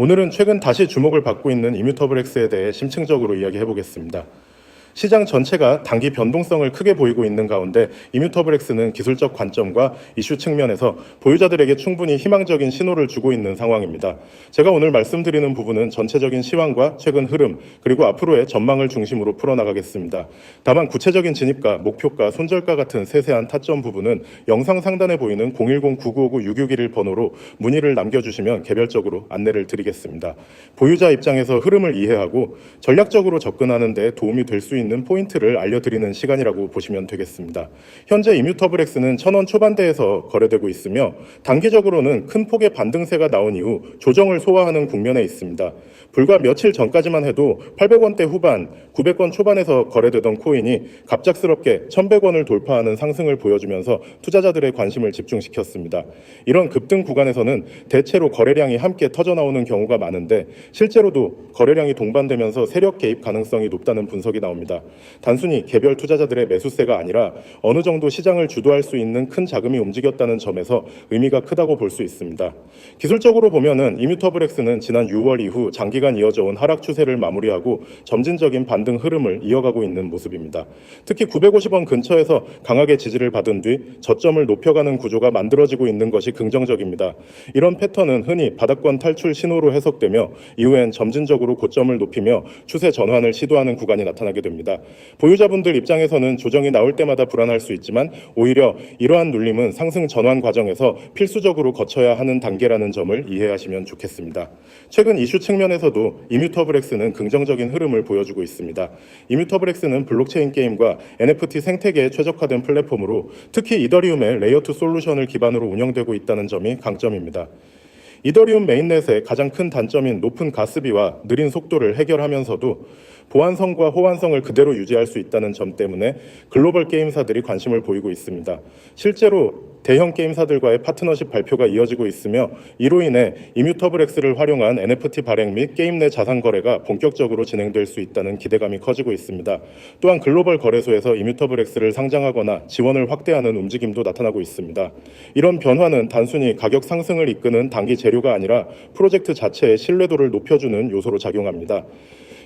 오늘은 최근 다시 주목을 받고 있는 이뮤터블X에 대해 심층적으로 이야기해 보겠습니다. 시장 전체가 단기 변동성을 크게 보이고 있는 가운데 이뮤터블X는 기술적 관점과 이슈 측면에서 보유자들에게 충분히 희망적인 신호를 주고 있는 상황입니다. 제가 오늘 말씀드리는 부분은 전체적인 시황과 최근 흐름, 그리고 앞으로의 전망을 중심으로 풀어나가겠습니다. 다만 구체적인 진입가, 목표가, 손절가 같은 세세한 타점 부분은 영상 상단에 보이는 010-9959-661 번호로 문의를 남겨주시면 개별적으로 안내를 드리겠습니다. 보유자 입장에서 흐름을 이해하고 전략적으로 접근하는 데 도움이 될 수 있는 포인트를 알려드리는 시간이라고 보시면 되겠습니다. 현재 이뮤터블X는 1000원 초반대에서 거래되고 있으며 단기적으로는 큰 폭의 반등세가 나온 이후 조정을 소화하는 국면에 있습니다. 불과 며칠 전까지만 해도 800원대 후반, 900원 초반에서 거래되던 코인이 갑작스럽게 1100원을 돌파하는 상승을 보여주면서 투자자들의 관심을 집중시켰습니다. 이런 급등 구간에서는 대체로 거래량이 함께 터져나오는 경우가 많은데 실제로도 거래량이 동반되면서 세력 개입 가능성이 높다는 분석이 나옵니다. 단순히 개별 투자자들의 매수세가 아니라 어느 정도 시장을 주도할 수 있는 큰 자금이 움직였다는 점에서 의미가 크다고 볼 수 있습니다. 기술적으로 보면은 이뮤터블X는 지난 6월 이후 장기간 이어져 온 하락 추세를 마무리하고 점진적인 반등 흐름을 이어가고 있는 모습입니다. 특히 950원 근처에서 강하게 지지를 받은 뒤 저점을 높여가는 구조가 만들어지고 있는 것이 긍정적입니다. 이런 패턴은 흔히 바닥권 탈출 신호로 해석되며 이후엔 점진적으로 고점을 높이며 추세 전환을 시도하는 구간이 나타나게 됩니다. 보유자분들 입장에서는 조정이 나올 때마다 불안할 수 있지만 오히려 이러한 눌림은 상승 전환 과정에서 필수적으로 거쳐야 하는 단계라는 점을 이해하시면 좋겠습니다. 최근 이슈 측면에서도 이뮤터블X는 긍정적인 흐름을 보여주고 있습니다. 이뮤터블X는 블록체인 게임과 NFT 생태계에 최적화된 플랫폼으로 특히 이더리움의 레이어2 솔루션을 기반으로 운영되고 있다는 점이 강점입니다. 이더리움 메인넷의 가장 큰 단점인 높은 가스비와 느린 속도를 해결하면서도 보안성과 호환성을 그대로 유지할 수 있다는 점 때문에 글로벌 게임사들이 관심을 보이고 있습니다. 실제로 대형 게임사들과의 파트너십 발표가 이어지고 있으며 이로 인해 이뮤터블X를 활용한 NFT 발행 및 게임 내 자산 거래가 본격적으로 진행될 수 있다는 기대감이 커지고 있습니다. 또한 글로벌 거래소에서 이뮤터블X를 상장하거나 지원을 확대하는 움직임도 나타나고 있습니다. 이런 변화는 단순히 가격 상승을 이끄는 단기 재료가 아니라 프로젝트 자체의 신뢰도를 높여주는 요소로 작용합니다.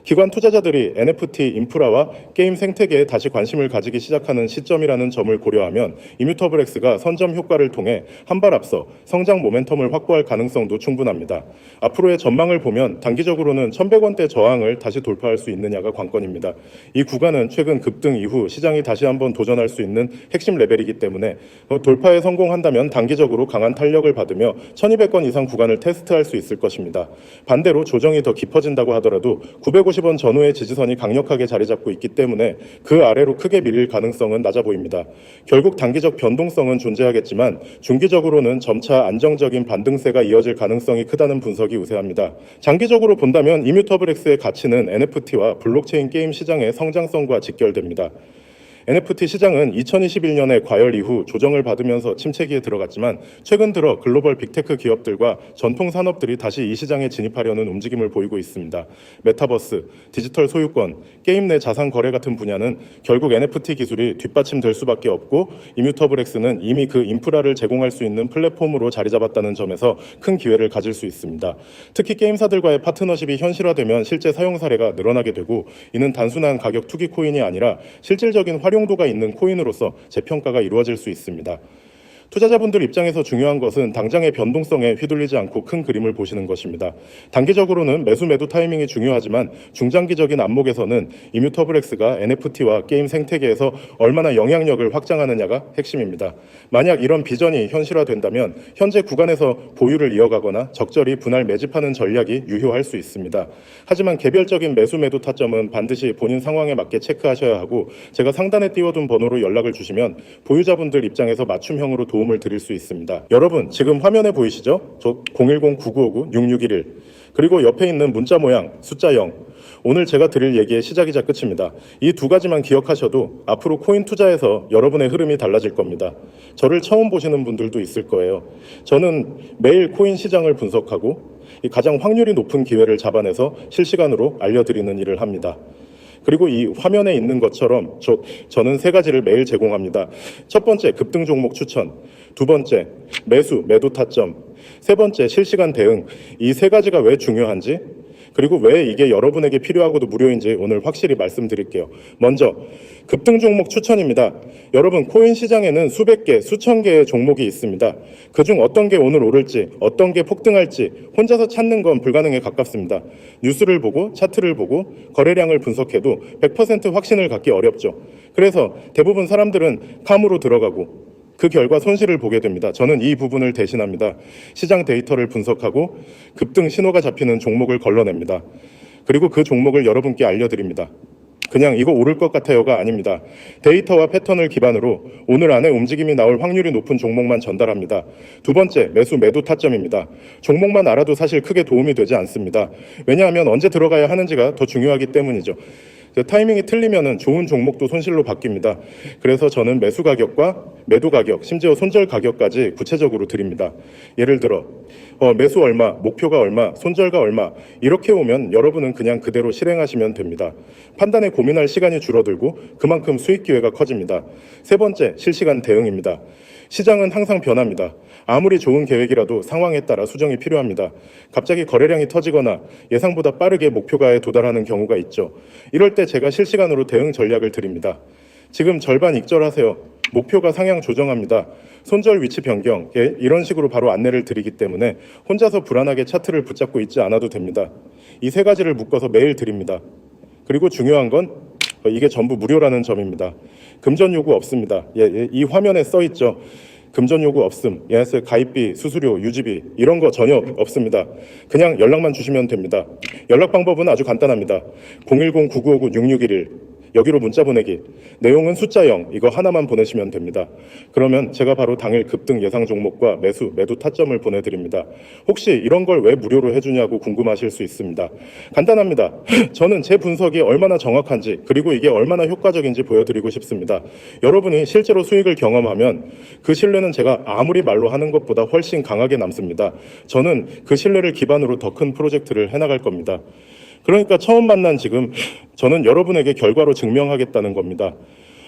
기관 투자자들이 NFT 인프라와 게임 생태계에 다시 관심을 가지기 시작하는 시점이라는 점을 고려하면 이뮤터블X가 선점 효과를 통해 한 발 앞서 성장 모멘텀을 확보할 가능성도 충분합니다. 앞으로의 전망을 보면 단기적으로는 1100원대 저항을 다시 돌파할 수 있느냐가 관건입니다. 이 구간은 최근 급등 이후 시장이 다시 한번 도전할 수 있는 핵심 레벨이기 때문에 돌파에 성공한다면 단기적으로 강한 탄력을 받으며 1200원 이상 구간을 테스트할 수 있을 것입니다. 반대로 조정이 더 깊어진다고 하더라도 950원 전후의 지지선이 강력하게 자리 잡고 있기 때문에 그 아래로 크게 밀릴 가능성은 낮아 보입니다. 결국 단기적 변동성은 존재하겠지만 중기적으로는 점차 안정적인 반등세가 이어질 가능성이 크다는 분석이 우세합니다. 장기적으로 본다면 이뮤터블X의 가치는 NFT와 블록체인 게임 시장의 성장성과 직결됩니다. NFT 시장은 2021년에 과열 이후 조정을 받으면서 침체기에 들어갔지만 최근 들어 글로벌 빅테크 기업들과 전통 산업들이 다시 이 시장에 진입하려는 움직임을 보이고 있습니다. 메타버스, 디지털 소유권, 게임 내 자산 거래 같은 분야는 결국 NFT 기술이 뒷받침될 수밖에 없고 이뮤터블X는 이미 그 인프라를 제공할 수 있는 플랫폼으로 자리 잡았다는 점에서 큰 기회를 가질 수 있습니다. 특히 게임사들과의 파트너십이 현실화되면 실제 사용 사례가 늘어나게 되고 이는 단순한 가격 투기 코인이 아니라 실질적인 활용도가 있는 코인으로서 재평가가 이루어질 수 있습니다. 투자자분들 입장에서 중요한 것은 당장의 변동성에 휘둘리지 않고 큰 그림을 보시는 것입니다. 단기적으로는 매수 타이밍이 중요하지만 중장기적인 안목에서는 이뮤터블X가 NFT와 게임 생태계에서 얼마나 영향력을 확장하느냐가 핵심입니다. 만약 이런 비전이 현실화된다면 현재 구간에서 보유를 이어가거나 적절히 분할 매집하는 전략이 유효할 수 있습니다. 하지만 개별적인 매수 타점은 반드시 본인 상황에 맞게 체크하셔야 하고 제가 상단에 띄워둔 번호로 연락을 주시면 보유자분들 입장에서 맞춤형으로 도움을 드릴 수 있습니다. 여러분 지금 화면에 보이시죠? 저 010-9959-6611 그리고 옆에 있는 문자 모양 숫자 0 오늘 제가 드릴 얘기의 시작이자 끝입니다. 이 두 가지만 기억하셔도 앞으로 코인 투자에서 여러분의 흐름이 달라질 겁니다. 저를 처음 보시는 분들도 있을 거예요. 저는 매일 코인 시장을 분석하고 가장 확률이 높은 기회를 잡아내서 실시간으로 알려드리는 일을 합니다. 그리고 이 화면에 있는 것처럼 저는 세 가지를 매일 제공합니다. 첫 번째, 급등 종목 추천. 두 번째, 매도 타점. 세 번째, 실시간 대응. 이 세 가지가 왜 중요한지, 그리고 왜 이게 여러분에게 필요하고도 무료인지 오늘 확실히 말씀드릴게요. 먼저 급등 종목 추천입니다. 여러분, 코인 시장에는 수백 개, 수천 개의 종목이 있습니다. 그중 어떤 게 오늘 오를지, 어떤 게 폭등할지 혼자서 찾는 건 불가능에 가깝습니다. 뉴스를 보고 차트를 보고 거래량을 분석해도 100% 확신을 갖기 어렵죠. 그래서 대부분 사람들은 감으로 들어가고 그 결과 손실을 보게 됩니다. 저는 이 부분을 대신합니다. 시장 데이터를 분석하고 급등 신호가 잡히는 종목을 걸러냅니다. 그리고 그 종목을 여러분께 알려드립니다. 그냥 이거 오를 것 같아요가 아닙니다. 데이터와 패턴을 기반으로 오늘 안에 움직임이 나올 확률이 높은 종목만 전달합니다. 두 번째, 매도 타점입니다. 종목만 알아도 사실 크게 도움이 되지 않습니다. 왜냐하면 언제 들어가야 하는지가 더 중요하기 때문이죠. 타이밍이 틀리면 좋은 종목도 손실로 바뀝니다. 그래서 저는 매수 가격과 매도 가격, 심지어 손절 가격까지 구체적으로 드립니다. 예를 들어 매수 얼마, 목표가 얼마, 손절가 얼마 이렇게 오면 여러분은 그냥 그대로 실행하시면 됩니다. 판단에 고민할 시간이 줄어들고 그만큼 수익 기회가 커집니다. 세 번째, 실시간 대응입니다. 시장은 항상 변합니다. 아무리 좋은 계획이라도 상황에 따라 수정이 필요합니다. 갑자기 거래량이 터지거나 예상보다 빠르게 목표가에 도달하는 경우가 있죠. 이럴 때 제가 실시간으로 대응 전략을 드립니다. 지금 절반 익절하세요. 목표가 상향 조정합니다. 손절 위치 변경, 이런 식으로 바로 안내를 드리기 때문에 혼자서 불안하게 차트를 붙잡고 있지 않아도 됩니다. 이 세 가지를 묶어서 매일 드립니다. 그리고 중요한 건 이게 전부 무료라는 점입니다. 금전 요구 없습니다. 이 화면에 써 있죠. 금전 요구 없음, 가입비, 수수료, 유지비 이런 거 전혀 없습니다. 그냥 연락만 주시면 됩니다. 연락 방법은 아주 간단합니다. 010-9959-6611 여기로 문자 보내기. 내용은 숫자 0 이거 하나만 보내시면 됩니다. 그러면 제가 바로 당일 급등 예상 종목과 매도 타점을 보내드립니다. 혹시 이런 걸 왜 무료로 해주냐고 궁금하실 수 있습니다. 간단합니다. 저는 제 분석이 얼마나 정확한지 그리고 이게 얼마나 효과적인지 보여드리고 싶습니다. 여러분이 실제로 수익을 경험하면 그 신뢰는 제가 아무리 말로 하는 것보다 훨씬 강하게 남습니다. 저는 그 신뢰를 기반으로 더 큰 프로젝트를 해나갈 겁니다. 그러니까 처음 만난 지금 저는 여러분에게 결과로 증명하겠다는 겁니다.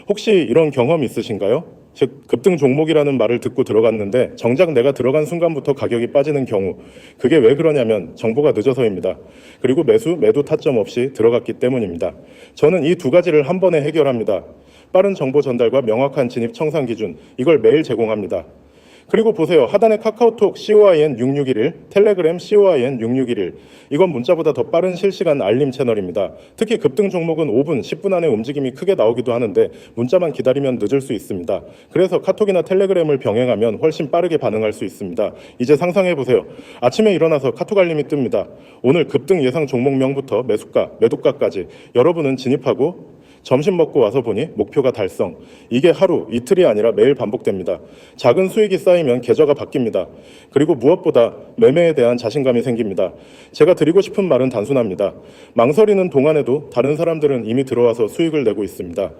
혹시 이런 경험 있으신가요? 즉 급등 종목이라는 말을 듣고 들어갔는데 정작 내가 들어간 순간부터 가격이 빠지는 경우, 그게 왜 그러냐면 정보가 늦어서입니다. 그리고 매도 타점 없이 들어갔기 때문입니다. 저는 이 두 가지를 한 번에 해결합니다. 빠른 정보 전달과 명확한 진입 청산 기준, 이걸 매일 제공합니다. 그리고 보세요. 하단에 카카오톡 COIN6611, 텔레그램 COIN6611. 이건 문자보다 더 빠른 실시간 알림 채널입니다. 특히 급등 종목은 5분, 10분 안에 움직임이 크게 나오기도 하는데 문자만 기다리면 늦을 수 있습니다. 그래서 카톡이나 텔레그램을 병행하면 훨씬 빠르게 반응할 수 있습니다. 이제 상상해 보세요. 아침에 일어나서 카톡 알림이 뜹니다. 오늘 급등 예상 종목명부터 매수가, 매도가까지 여러분은 진입하고 점심 먹고 와서 보니 목표가 달성. 이게 하루, 이틀이 아니라 매일 반복됩니다. 작은 수익이 쌓이면 계좌가 바뀝니다. 그리고 무엇보다 매매에 대한 자신감이 생깁니다. 제가 드리고 싶은 말은 단순합니다. 망설이는 동안에도 다른 사람들은 이미 들어와서 수익을 내고 있습니다.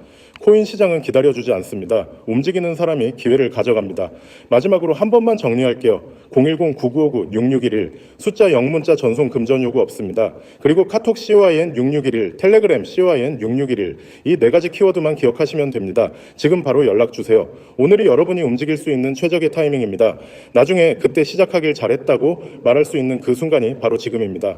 코인 시장은 기다려주지 않습니다. 움직이는 사람이 기회를 가져갑니다. 마지막으로 한 번만 정리할게요. 010-9959-6611 숫자 0문자 전송 금전 요구 없습니다. 그리고 카톡 COIN6611, 텔레그램 COIN6611 이 네 가지 키워드만 기억하시면 됩니다. 지금 바로 연락 주세요. 오늘이 여러분이 움직일 수 있는 최적의 타이밍입니다. 나중에 그때 시작하길 잘했다고 말할 수 있는 그 순간이 바로 지금입니다.